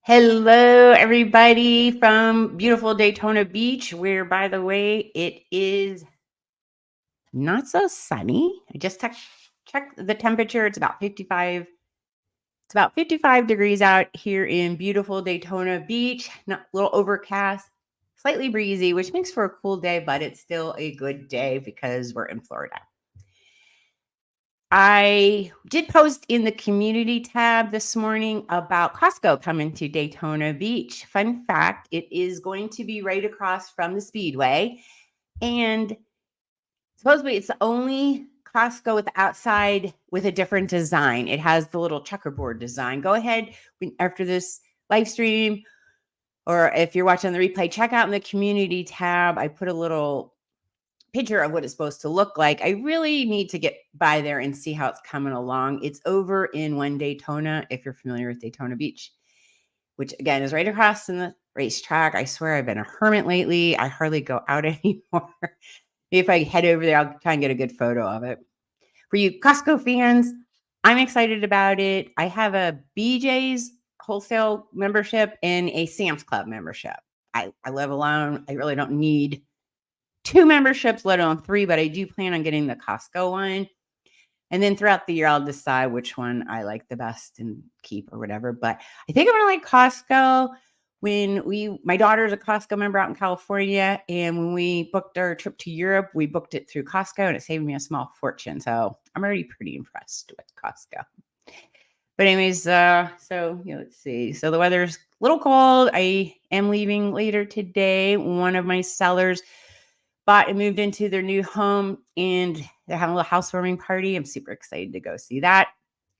Hello, everybody from beautiful Daytona Beach, where, by the way, it is not so sunny. I just checked the temperature. It's about 55. It's about 55 degrees out here in beautiful Daytona Beach. Not a little overcast, slightly breezy, which makes for a cool day, but it's still a good day because we're in Florida. I did post in the community tab this morning about Costco coming to Daytona Beach. Fun fact, it is going to be right across from the Speedway. And supposedly it's the only Costco with the outside with a different design. It has the little checkerboard design. Go ahead after this live stream, or if you're watching the replay, check out in the community tab. I put a little picture of what it's supposed to look like. I really need to get by there and see how it's coming along. It's over in One Daytona, if you're familiar with Daytona Beach, which again is right across from the racetrack. I swear I've been a hermit lately. I hardly go out anymore. If I head over there, I'll try and get a good photo of it. For you Costco fans, I'm excited about it. I have a BJ's wholesale membership and a Sam's Club membership. I live alone. I really don't need 2 memberships, let alone 3, but I do plan on getting the Costco one. And then throughout the year, I'll decide which one I like the best and keep or whatever. But I think I'm going to like Costco. My daughter's a Costco member out in California. And when we booked our trip to Europe, we booked it through Costco and it saved me a small fortune. So I'm already pretty impressed with Costco. But anyways, let's see. So the weather's a little cold. I am leaving later today. One of my sellers bought and moved into their new home, and they're having a little housewarming party. I'm super excited to go see that.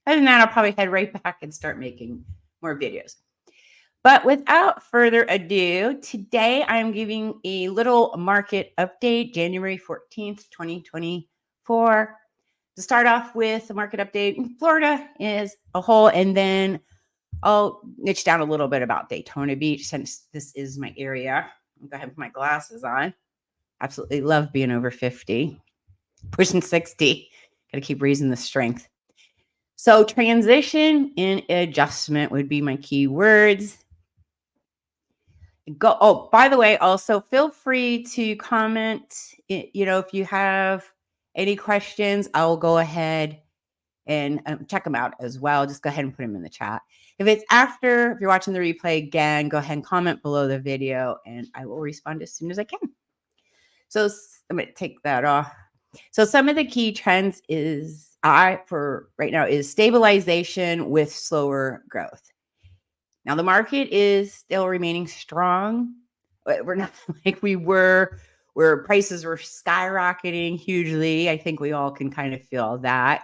Other than that, I'll probably head right back and start making more videos. But without further ado, today I'm giving a little market update, January 14th, 2024. To start off with the market update in Florida as a whole, and then I'll niche down a little bit about Daytona Beach since this is my area. I'll go ahead and put my glasses on. Absolutely love being over 50, pushing 60. Got to keep raising the strength. So transition and adjustment would be my key words. Oh, by the way, also feel free to comment. If you have any questions, I'll go ahead and check them out as well. Just go ahead and put them in the chat. If you're watching the replay again, go ahead and comment below the video and I will respond as soon as I can. So I'm going to take that off. So some of the key trends for right now is stabilization with slower growth. Now the market is still remaining strong. We're not like we were where prices were skyrocketing hugely. I think we all can kind of feel that.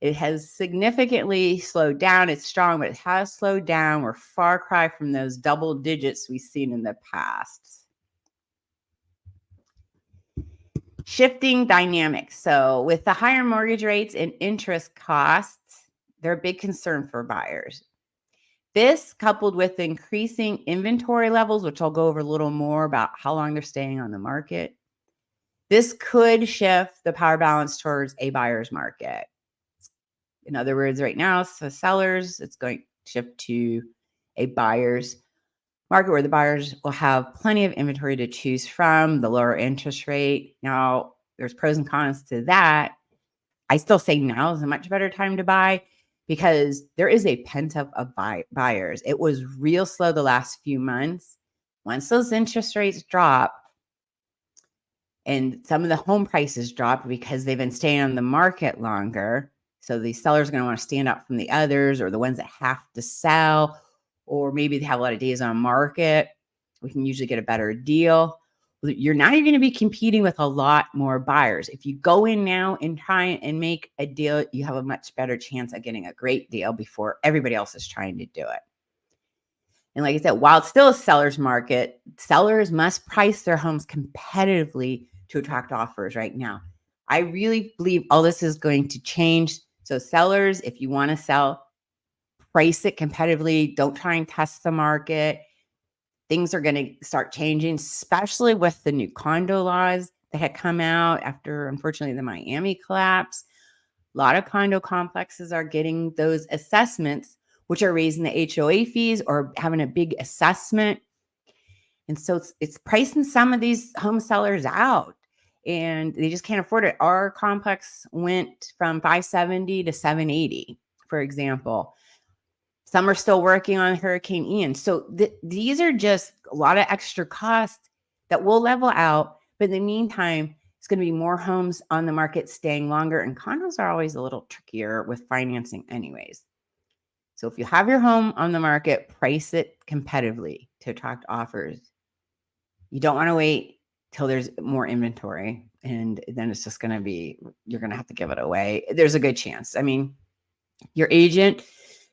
It has significantly slowed down. It's strong, but it has slowed down. We're far cry from those double digits we've seen in the past. Shifting dynamics. So with the higher mortgage rates and interest costs, they're a big concern for buyers. This, coupled with increasing inventory levels, which I'll go over a little more about how long they're staying on the market, this could shift the power balance towards a buyer's market. In other words, right now, so sellers, it's going to shift to a buyer's market where the buyers will have plenty of inventory to choose from, the lower interest rate. Now, there's pros and cons to that. I still say now is a much better time to buy because there is a pent-up of buyers. It was real slow the last few months. Once those interest rates drop and some of the home prices drop because they've been staying on the market longer, so the sellers are going to want to stand out from the others or the ones that have to sell, or maybe they have a lot of days on market. We can usually get a better deal. You're going to be competing with a lot more buyers. If you go in now and try and make a deal, you have a much better chance of getting a great deal before everybody else is trying to do it. And like I said, while it's still a seller's market, sellers must price their homes competitively to attract offers right now. I really believe all this is going to change. So sellers, if you want to sell, price it competitively. Don't try and test the market. Things are going to start changing, especially with the new condo laws that had come out after, unfortunately, the Miami collapse. A lot of condo complexes are getting those assessments which are raising the HOA fees or having a big assessment. And so it's pricing some of these home sellers out and they just can't afford it. Our complex went from 570 to 780, for example. Some are still working on Hurricane Ian. So these are just a lot of extra costs that will level out. But in the meantime, it's going to be more homes on the market staying longer. And condos are always a little trickier with financing anyways. So if you have your home on the market, price it competitively to attract offers. You don't want to wait till there's more inventory. And then it's just going to be, you're going to have to give it away. There's a good chance. I mean, your agent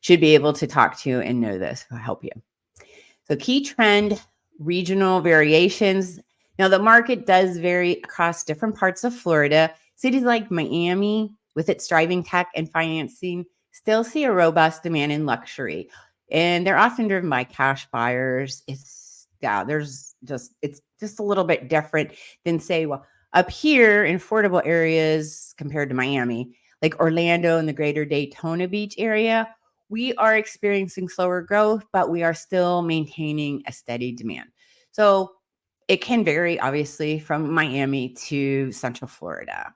should be able to talk to you and know this will help you. So key trend, regional variations. Now the market does vary across different parts of Florida. Cities like Miami, with its thriving tech and financing, still see a robust demand in luxury. And they're often driven by cash buyers. It's just a little bit different than say, well, up here in affordable areas compared to Miami, like Orlando and the greater Daytona Beach area, we are experiencing slower growth, but we are still maintaining a steady demand. So it can vary, obviously, from Miami to Central Florida.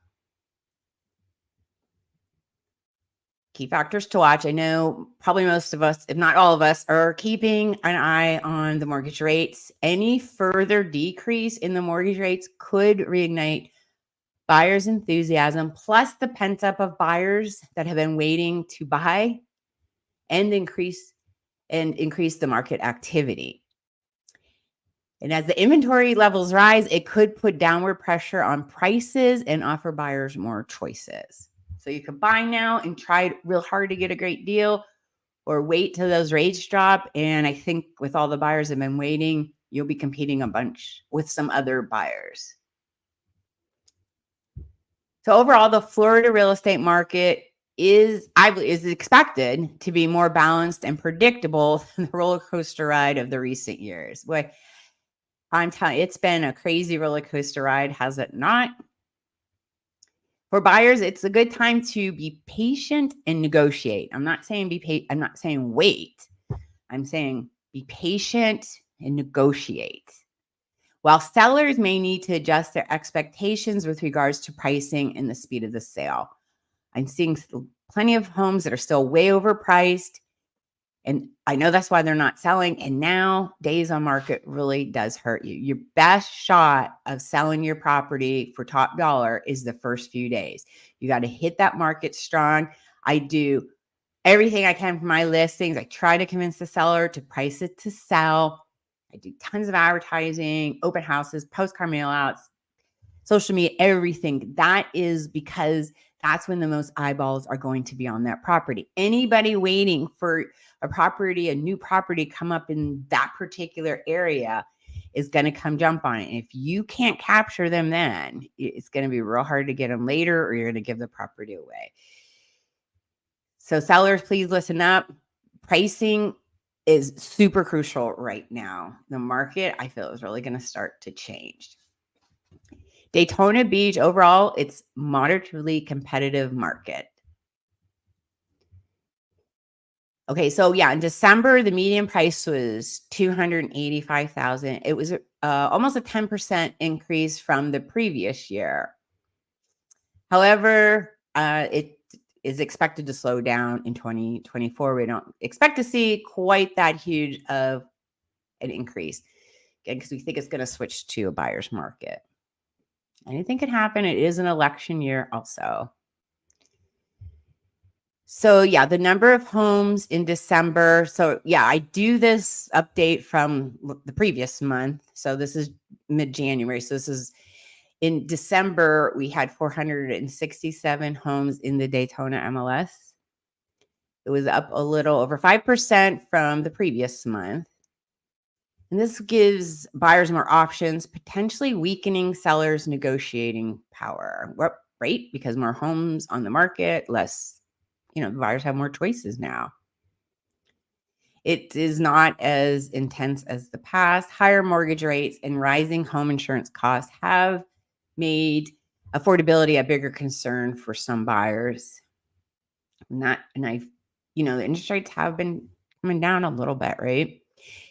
Key factors to watch. I know probably most of us, if not all of us, are keeping an eye on the mortgage rates. Any further decrease in the mortgage rates could reignite buyers' enthusiasm, plus the pent up of buyers that have been waiting to buy and increase the market activity. And as the inventory levels rise, it could put downward pressure on prices and offer buyers more choices. So you can buy now and try real hard to get a great deal, or wait till those rates drop. And I think with all the buyers that have been waiting, you'll be competing a bunch with some other buyers. So overall, the Florida real estate market is expected to be more balanced and predictable than the roller coaster ride of the recent years. Boy, I'm telling you, it's been a crazy roller coaster ride, has it not? For buyers, it's a good time to be patient and negotiate. I'm not saying I'm not saying wait. I'm saying be patient and negotiate. While sellers may need to adjust their expectations with regards to pricing and the speed of the sale. I'm seeing plenty of homes that are still way overpriced. And I know that's why they're not selling. And now days on market really does hurt you. Your best shot of selling your property for top dollar is the first few days. You got to hit that market strong. I do everything I can for my listings. I try to convince the seller to price it to sell. I do tons of advertising, open houses, postcard mail outs, social media, everything. That is because that's when the most eyeballs are going to be on that property. Anybody waiting for a new property come up in that particular area is going to come jump on it. And if you can't capture them then, it's going to be real hard to get them later, or you're going to give the property away. So sellers, please listen up. Pricing is super crucial right now. The market, I feel, is really going to start to change. Daytona Beach, overall, it's moderately competitive market. Okay, so yeah, in December, the median price was $285,000. It was almost a 10% increase from the previous year. However, it is expected to slow down in 2024. We don't expect to see quite that huge of an increase, again, because we think it's going to switch to a buyer's market. Anything could happen. It is an election year also. So yeah, the number of homes in December. So yeah, I do this update from the previous month. So this is mid-January. So this is in December, we had 467 homes in the Daytona MLS. It was up a little over 5% from the previous month. And this gives buyers more options, potentially weakening sellers' negotiating power. Right? Because more homes on the market, less, the buyers have more choices now. It is not as intense as the past. Higher mortgage rates and rising home insurance costs have made affordability a bigger concern for some buyers. the interest rates have been coming down a little bit, right?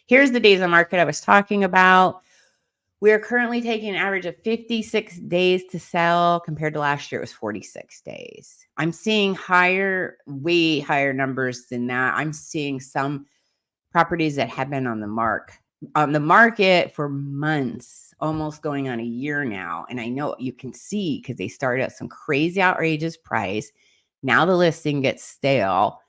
Here's the days on market I was talking about. We're currently taking an average of 56 days to sell compared to last year. It was 46 days. I'm seeing way higher numbers than that. I'm seeing some properties that have been on the market for months, almost going on a year now. And I know you can see because they started at some crazy outrageous price. Now the listing gets stale.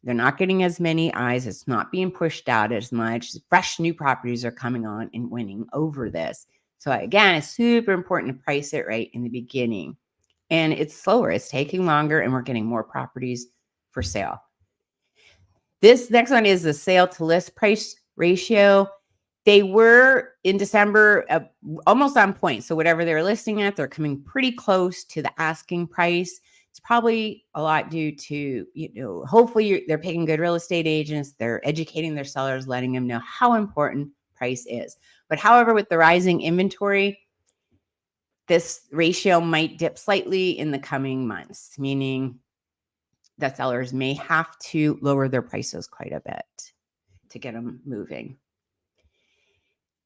They're not getting as many eyes. It's not being pushed out as much. Fresh new properties are coming on and winning over this. So again, it's super important to price it right in the beginning. And it's slower. It's taking longer, and we're getting more properties for sale. This next one is the sale to list price ratio. They were in December almost on point. So whatever they're listing at, they're coming pretty close to the asking price. It's probably a lot due to, hopefully they're picking good real estate agents. They're educating their sellers, letting them know how important price is. But however, with the rising inventory, this ratio might dip slightly in the coming months, meaning that sellers may have to lower their prices quite a bit to get them moving.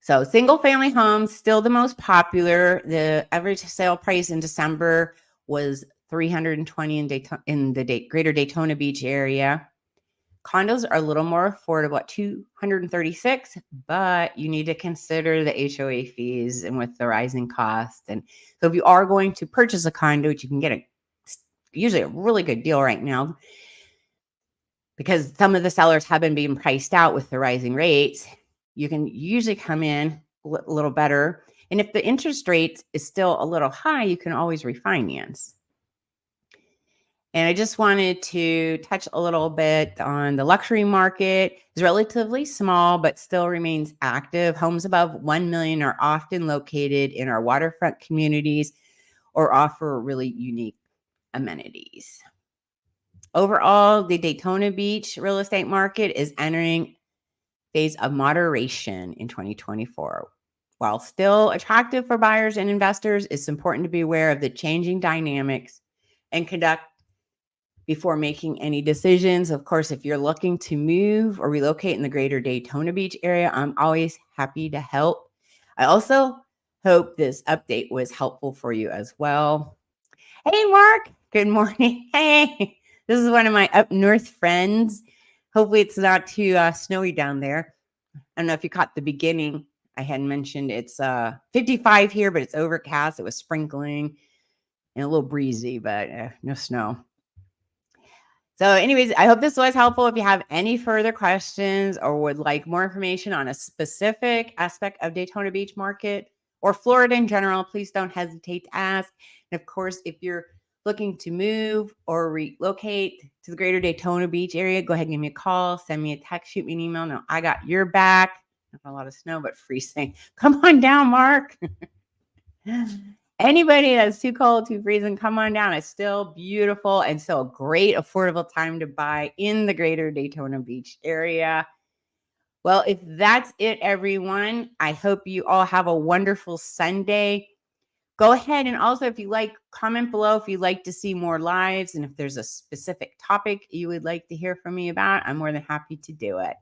So single family homes, still the most popular. The average sale price in December was $320 in the greater Daytona Beach area. Condos are a little more affordable at $236, but you need to consider the HOA fees and with the rising costs. And so if you are going to purchase a condo, you can get usually a really good deal right now because some of the sellers have been being priced out with the rising rates. You can usually come in a little better. And if the interest rate is still a little high, you can always refinance. And I just wanted to touch a little bit on the luxury market. It's relatively small, but still remains active. Homes above 1 million are often located in our waterfront communities or offer really unique amenities. Overall, the Daytona Beach real estate market is entering phase of moderation in 2024. While still attractive for buyers and investors, it's important to be aware of the changing dynamics and conduct before making any decisions. Of course, if you're looking to move or relocate in the greater Daytona Beach area, I'm always happy to help. I also hope this update was helpful for you as well. Hey, Mark. Good morning. Hey, this is one of my up north friends. Hopefully it's not too snowy down there. I don't know if you caught the beginning. I had mentioned it's 55 here, but it's overcast. It was sprinkling and a little breezy, but no snow. So anyways, I hope this was helpful. If you have any further questions or would like more information on a specific aspect of Daytona Beach market or Florida in general, please don't hesitate to ask. And of course, if you're looking to move or relocate to the greater Daytona Beach area, go ahead and give me a call, send me a text, shoot me an email. No, I got your back. Not a lot of snow, but freezing. Come on down, Mark. Anybody that's too cold, too freezing, come on down. It's still beautiful and still a great affordable time to buy in the greater Daytona Beach area. Well, if that's it, everyone, I hope you all have a wonderful Sunday. Go ahead and also, if you like, comment below if you'd like to see more lives and if there's a specific topic you would like to hear from me about, I'm more than happy to do it.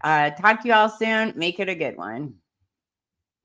Talk to you all soon. Make it a good one.